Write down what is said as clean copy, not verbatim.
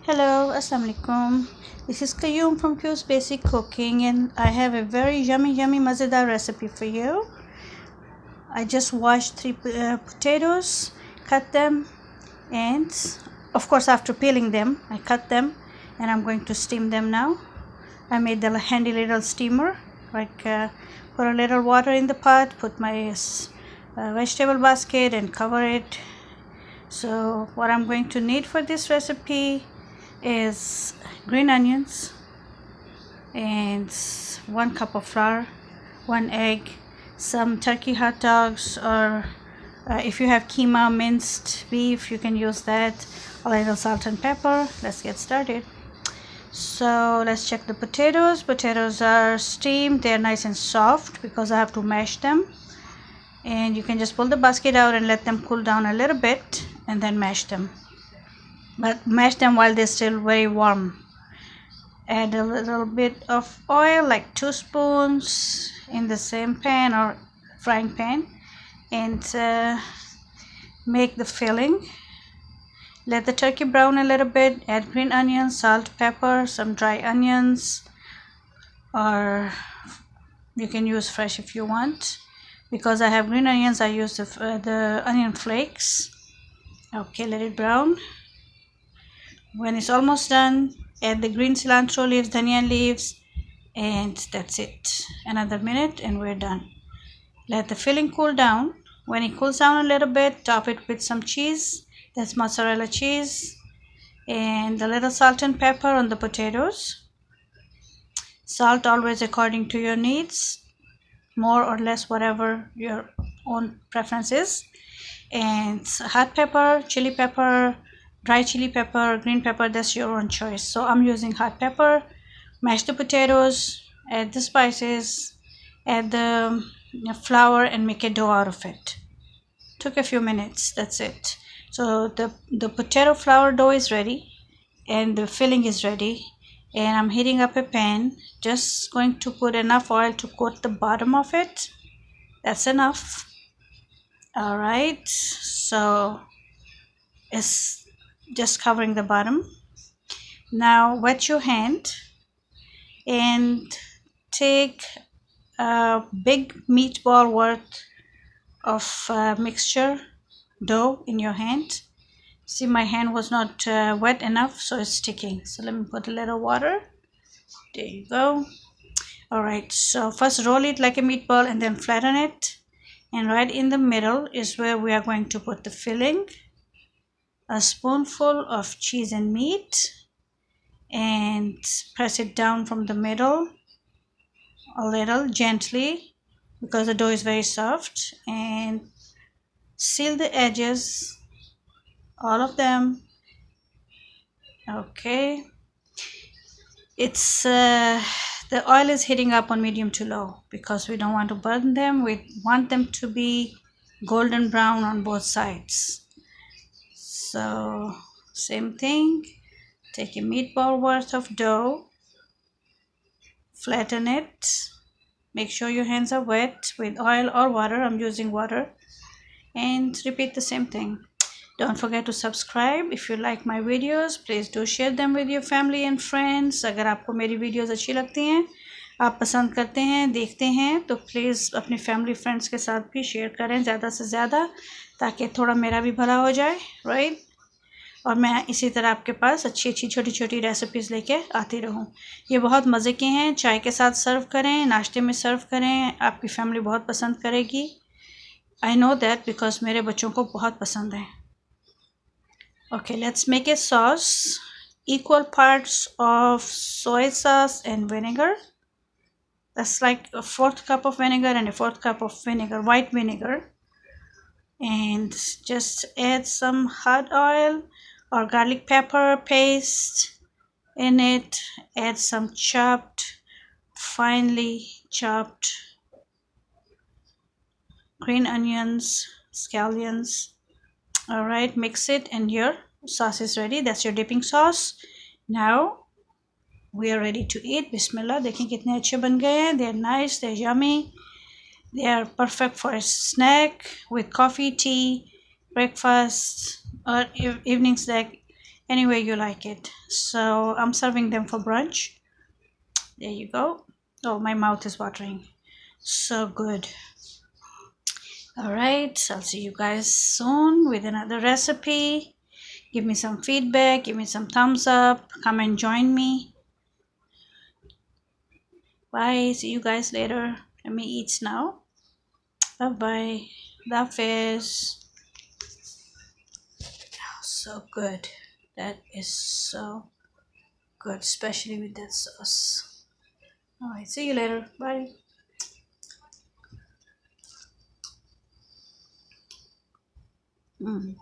Hello, Assalamu alaikum. This is Qayyum from Q's Basic Cooking, and I have a very yummy mazedar recipe for you. I just washed three potatoes, cut them, and of course after peeling them, I cut them, and I'm going to steam them now. I made the handy little steamer, put a little water in the pot, put my vegetable basket and cover it. So what I'm going to need for this recipe is green onions and 1 cup of flour, 1 egg, some turkey hot dogs, or if you have keema minced beef you can use that, a little salt and pepper. Let's get started. So let's check the potatoes. Potatoes are steamed, they're nice and soft because I have to mash them, and you can just pull the basket out and let them cool down a little bit and then mash them, but mash them while they're still very warm. Add a little bit of oil, like 2 spoons, in the same pan or frying pan, and make the filling. Let the turkey brown a little bit. Add green onions, salt, pepper, some dry onions, or you can use fresh if you want. Because I have green onions, I use the onion flakes. Okay, let it brown. When it's almost done, add the green cilantro leaves, dhanya leaves, and that's it. Another minute and we're done. Let the filling cool down. When it cools down a little bit, top it with some cheese. That's mozzarella cheese, and a little salt and pepper on the potatoes. Salt always according to your needs, more or less, whatever your own preference is. And hot pepper, chili pepper, dry chili pepper, green pepper, that's your own choice. So I'm using hot pepper. Mash the potatoes, add the spices, add the flour, and make a dough out of it. Took a few minutes, that's it. So the potato flour dough is ready and the filling is ready, and I'm heating up a pan. Just going to put enough oil to coat the bottom of it. That's enough. All right, so it's just covering the bottom. Now wet your hand and take a big meatball worth of mixture dough in your hand. See, my hand was not wet enough, so it's sticking. So let me put a little water. There you go. All right, so first roll it like a meatball and then flatten it, and right in the middle is where we are going to put the filling. A spoonful of cheese and meat, and press it down from the middle a little gently because the dough is very soft, and seal the edges, all of them. Okay, it's the oil is heating up on medium to low because we don't want to burn them. We want them to be golden brown on both sides. So same thing, take a meatball worth of dough, flatten it, make sure your hands are wet with oil or water. I'm using water, and repeat the same thing. Don't forget to subscribe. If you like my videos, please do share them with your family and friends. अगर आपको मेरी videos अच्छी लगती हैं, आप पसंद करते हैं, देखते हैं, तो प्लीज़ अपनी फैमिली फ्रेंड्स के साथ भी शेयर करें ज़्यादा से ज़्यादा, ताकि थोड़ा मेरा भी भला हो जाए, राइट। और मैं इसी तरह आपके पास अच्छी अच्छी छोटी छोटी रेसिपीज़ लेके आती रहूं। ये बहुत मज़े के हैं, चाय के साथ सर्व करें, नाश्ते में सर्व करें, आपकी फैमिली बहुत पसंद करेगी। आई नो दैट बिकॉज मेरे बच्चों को बहुत पसंद है। Okay, let's make a sauce. Equal parts of soy sauce and vinegar. That's like a 1/4 cup of vinegar and a 1/4 cup of vinegar, white vinegar. And just add some hot oil or garlic pepper paste in it. Add some finely chopped green onions, scallions. All right, mix it and your sauce is ready. That's your dipping sauce. Now we are ready to eat. Bismillah. देखें कितने अच्छे बन गए हैं. They're nice, they're yummy, they are perfect for a snack with coffee, tea, breakfast, or evening snack. any way you like it. So I'm serving them for brunch. There you go. Oh, my mouth is watering. So good. All right, I'll see you guys soon with another recipe. Give me some feedback, give me some thumbs up, come and join me. Bye, see you guys later. Let me eat now. Bye bye. That is so good. That is so good, especially with that sauce. All right, see you later. Bye. Mm.